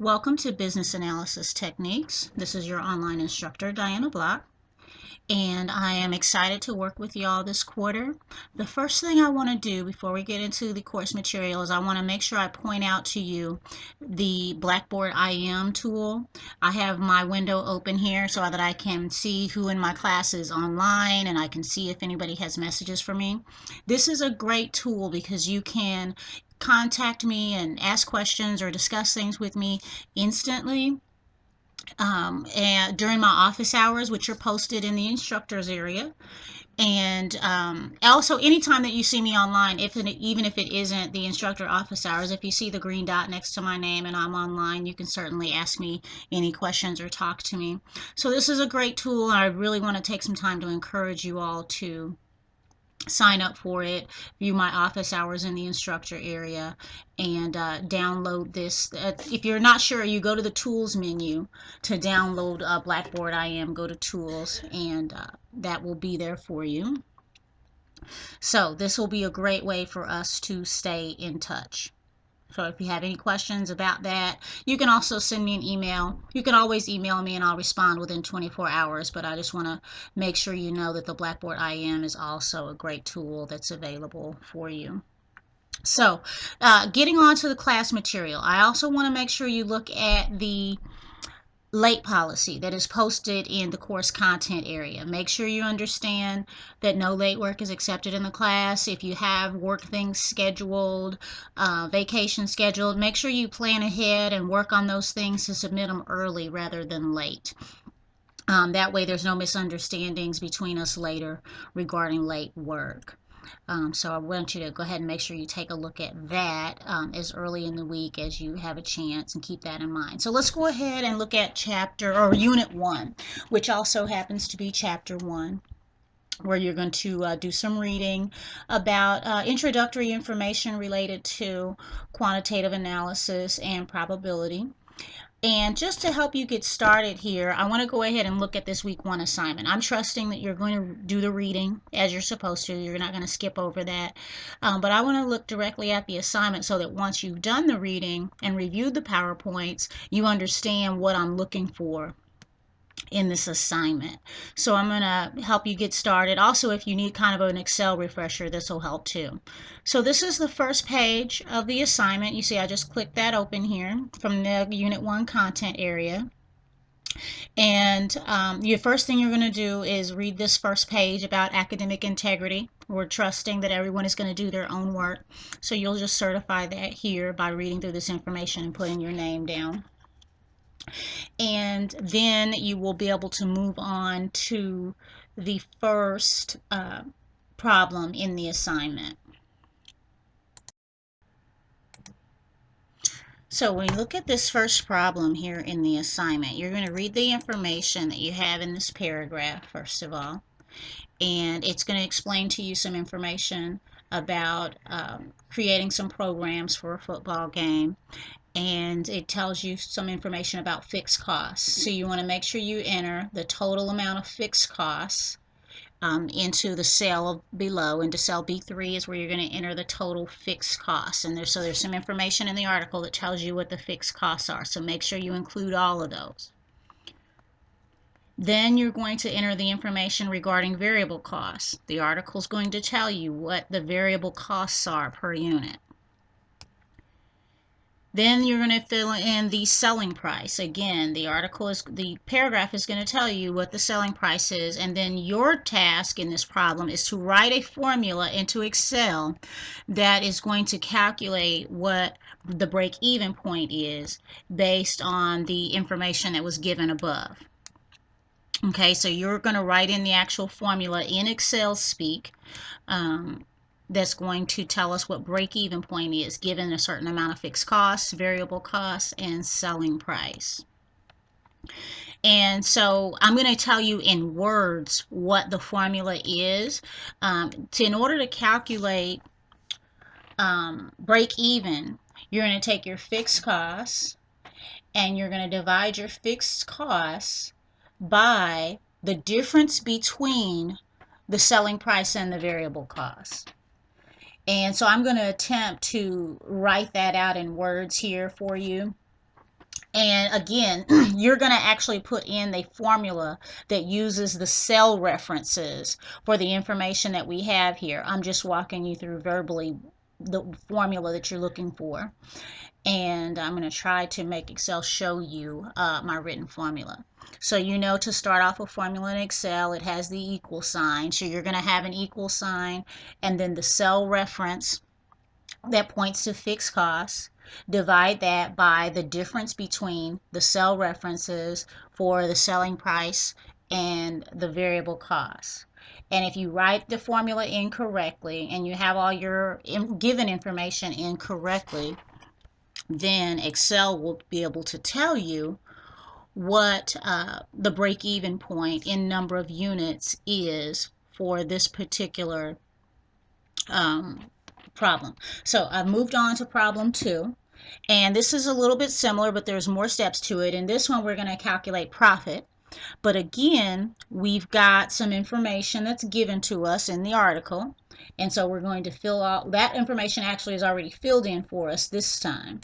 Welcome to Business Analysis Techniques. This is your online instructor, Diana Block, and I am excited to work with y'all this quarter. The first thing I want to do before we get into the course material is I want to make sure I point out to you the Blackboard IM tool. I have my window open here so that I can see who in my class is online and I can see if anybody has messages for me. This is a great tool because you can contact me and ask questions or discuss things with me instantly and during my office hours, which are posted in the instructors area. And also, anytime that you see me online, even if it isn't the instructor office hours, if you see the green dot next to my name and I'm online, you can certainly ask me any questions or talk to me. So this is a great tool, and I really want to take some time to encourage you all to sign up for it, view my office hours in the instructor area, and download this. If you're not sure, you go to the tools menu to download Blackboard IM, go to tools, and that will be there for you. So this will be a great way for us to stay in touch. So if you have any questions about that, you can also send me an email. You can always email me and I'll respond within 24 hours, but I just want to make sure you know that the Blackboard IM is also a great tool that's available for you. So getting on to the class material, I also want to make sure you look at the late policy that is posted in the course content area. Make sure you understand that no late work is accepted in the class. If you have work things scheduled, vacation scheduled, make sure you plan ahead and work on those things to submit them early rather than late. That way there's no misunderstandings between us later regarding late work. So I want you to go ahead and make sure you take a look at that as early in the week as you have a chance, and keep that in mind. So let's go ahead and look at chapter or unit 1, which also happens to be chapter 1, where you're going to do some reading about introductory information related to quantitative analysis and probability. And just to help you get started here, I want to go ahead and look at this week 1 assignment. I'm trusting that you're going to do the reading as you're supposed to. You're not going to skip over that. But I want to look directly at the assignment so that once you've done the reading and reviewed the PowerPoints, you understand what I'm looking for in this assignment. So I'm going to help you get started. Also, if you need kind of an Excel refresher, this will help too. So this is the first page of the assignment. You see I just clicked that open here from the Unit 1 content area. And your first thing you're going to do is read this first page about academic integrity. We're trusting that everyone is going to do their own work. So you'll just certify that here by reading through this information and putting your name down. And then you will be able to move on to the first problem in the assignment. So when you look at this first problem here in the assignment, you're going to read the information that you have in this paragraph, first of all, and it's going to explain to you some information about creating some programs for a football game, and it tells you some information about fixed costs. So you want to make sure you enter the total amount of fixed costs into the cell below. Into cell B3 is where you're going to enter the total fixed costs. And there's some information in the article that tells you what the fixed costs are. So make sure you include all of those. Then you're going to enter the information regarding variable costs. The article is going to tell you what the variable costs are per unit. Then you're going to fill in the selling price. Again, the paragraph is going to tell you what the selling price is, and then your task in this problem is to write a formula into Excel that is going to calculate what the break-even point is based on the information that was given above. Okay, so you're going to write in the actual formula in Excel speak. That's going to tell us what break-even point is given a certain amount of fixed costs, variable costs, and selling price. And so I'm going to tell you in words what the formula is. In order to calculate break-even, you're going to take your fixed costs and you're going to divide your fixed costs by the difference between the selling price and the variable cost. And so I'm going to attempt to write that out in words here for you. And again, you're going to actually put in the formula that uses the cell references for the information that we have here. I'm just walking you through verbally the formula that you're looking for. And I'm going to try to make Excel show you my written formula. So you know, to start off a formula in Excel, it has the equal sign. So you're going to have an equal sign and then the cell reference that points to fixed costs. Divide that by the difference between the cell references for the selling price and the variable cost. And if you write the formula incorrectly and you have all your given information incorrectly, then Excel will be able to tell you what the break-even point in number of units is for this particular problem. So I've moved on to problem 2, and this is a little bit similar, but there's more steps to it. In this one, we're going to calculate profit. But again, we've got some information that's given to us in the article, and so we're going to fill out that information. Actually is already filled in for us this time.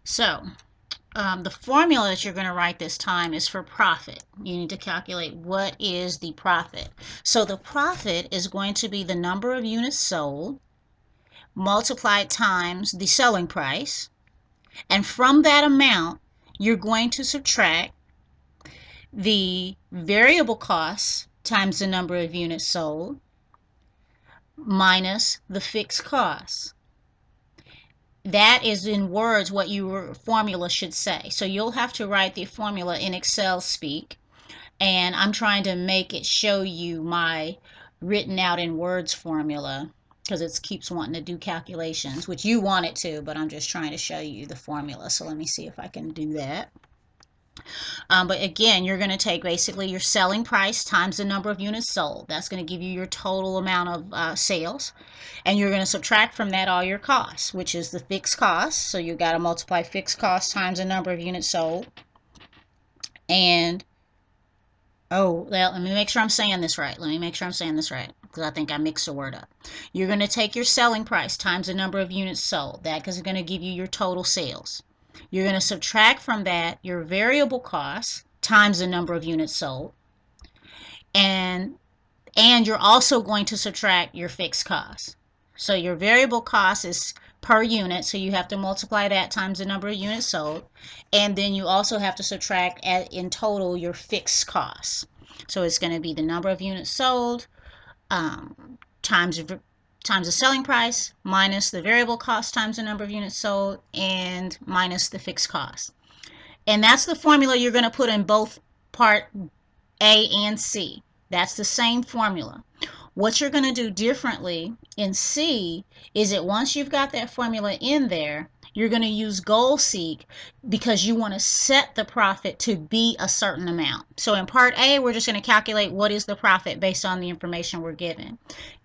So the formula that you're going to write this time is for profit. You need to calculate what is the profit. So the profit is going to be the number of units sold multiplied times the selling price. And from that amount, you're going to subtract the variable costs times the number of units sold minus the fixed costs. That is, in words, what your formula should say. So you'll have to write the formula in Excel speak, and I'm trying to make it show you my written out in words formula because it keeps wanting to do calculations, which you want it to, but I'm just trying to show you the formula. So let me see if I can do that. But again, you're going to take basically your selling price times the number of units sold. That's going to give you your total amount of sales. And you're going to subtract from that all your costs, which is the fixed costs. So you've got to multiply fixed costs times the number of units sold. And, oh, well, let me make sure I'm saying this right. Because I think I mixed the word up. You're going to take your selling price times the number of units sold. That is going to give you your total sales. You're going to subtract from that your variable costs times the number of units sold. And you're also going to subtract your fixed costs. So your variable cost is per unit, so you have to multiply that times the number of units sold. And then you also have to subtract in total your fixed costs. So it's going to be the number of units sold times the selling price minus the variable cost times the number of units sold and minus the fixed cost. And that's the formula you're going to put in both part A and C. That's the same formula. What you're going to do differently in C is that once you've got that formula in there, you're going to use goal seek because you want to set the profit to be a certain amount. So in part A, we're just going to calculate what is the profit based on the information we're given.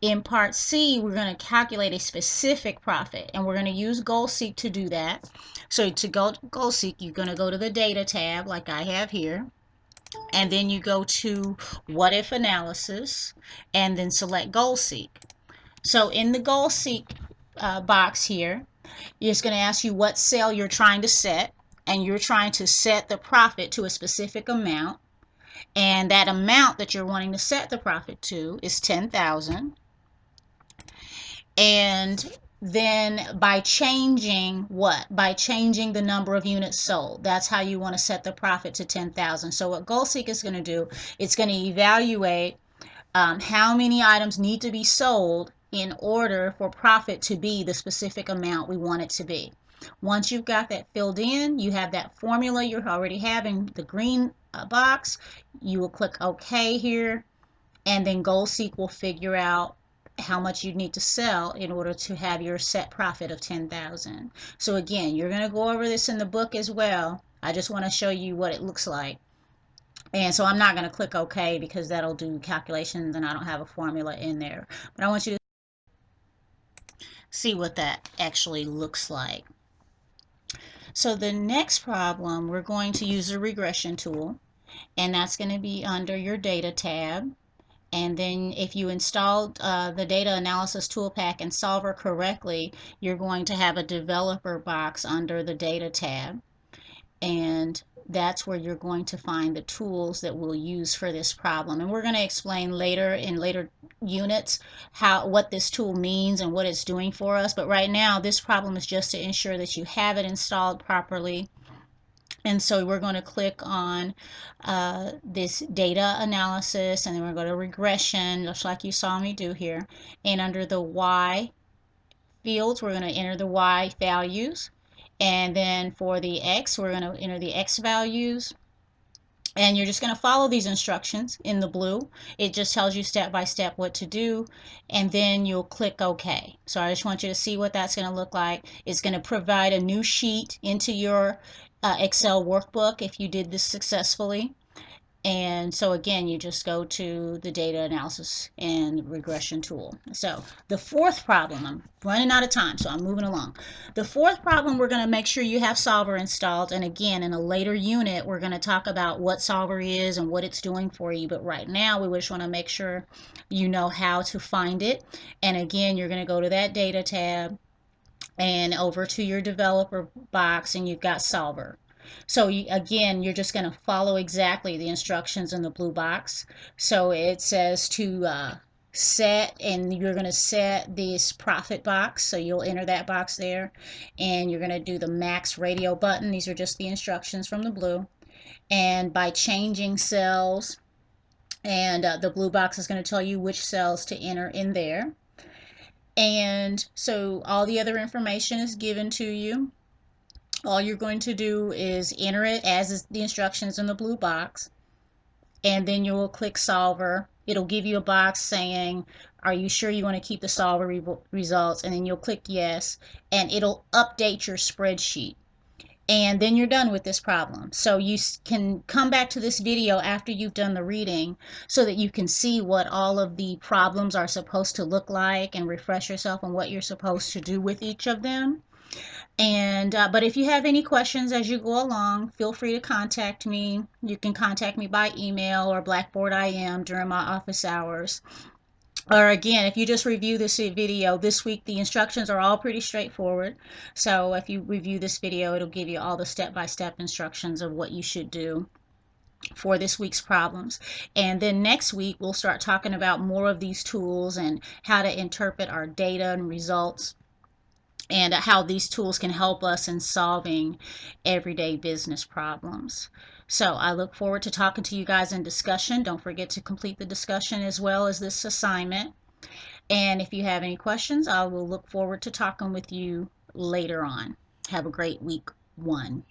In part C, we're going to calculate a specific profit, and we're going to use goal seek to do that. So to go to goal seek, you're going to go to the data tab like I have here. And then you go to what if analysis and then select goal seek. So in the goal seek box here, it's going to ask you what cell you're trying to set, and you're trying to set the profit to a specific amount, and that amount that you're wanting to set the profit to is 10,000. And then by changing what? By changing the number of units sold. That's how you want to set the profit to 10,000. So what GoalSeek is going to do, it's going to evaluate how many items need to be sold in order for profit to be the specific amount we want it to be. Once you've got that filled in, you have that formula you already have in the green box. You will click OK here, and then GoalSeek will figure out how much you need to sell in order to have your set profit of 10,000. So again, you're going to go over this in the book as well. I just want to show you what it looks like. And so I'm not going to click OK because that'll do calculations and I don't have a formula in there. But I want you to see what that actually looks like. So the next problem, we're going to use a regression tool, and that's going to be under your data tab. And then if you installed the data analysis toolpack and solver correctly, you're going to have a developer box under the data tab. And that's where you're going to find the tools that we'll use for this problem. And we're going to explain later in later units what this tool means and what it's doing for us. But right now, this problem is just to ensure that you have it installed properly. And so we're going to click on this data analysis, and then we're going to go to regression, just like you saw me do here. And under the Y fields, we're going to enter the Y values. And then for the X, we're going to enter the X values. And you're just going to follow these instructions in the blue. It just tells you step by step what to do. And then you'll click OK. So I just want you to see what that's going to look like. It's going to provide a new sheet into your Excel workbook if you did this successfully. And so again, you just go to the data analysis and regression tool. So the fourth problem, I'm running out of time, so I'm moving along. The fourth problem, we're going to make sure you have solver installed. And again, in a later unit, we're going to talk about what solver is and what it's doing for you. But right now, we just want to make sure you know how to find it. And again, you're going to go to that data tab and over to your developer box, and you've got solver. So again, you're just going to follow exactly the instructions in the blue box. So it says to set, and you're going to set this profit box. So you'll enter that box there, and you're going to do the max radio button. These are just the instructions from the blue. And by changing cells, and the blue box is going to tell you which cells to enter in there. And so all the other information is given to you. All you're going to do is enter it as is the instructions in the blue box, and then you will click solver. It'll give you a box saying, are you sure you want to keep the solver results? And then you'll click yes, and it'll update your spreadsheet. And then you're done with this problem. So you can come back to this video after you've done the reading so that you can see what all of the problems are supposed to look like and refresh yourself on what you're supposed to do with each of them. And but if you have any questions as you go along, feel free to contact me. You can contact me by email or Blackboard IM during my office hours. Or again, if you just review this video this week, the instructions are all pretty straightforward. So if you review this video, it'll give you all the step-by-step instructions of what you should do for this week's problems. And then next week, we'll start talking about more of these tools and how to interpret our data and results, and how these tools can help us in solving everyday business problems. So I look forward to talking to you guys in discussion. Don't forget to complete the discussion as well as this assignment. And if you have any questions, I will look forward to talking with you later on. Have a great week 1.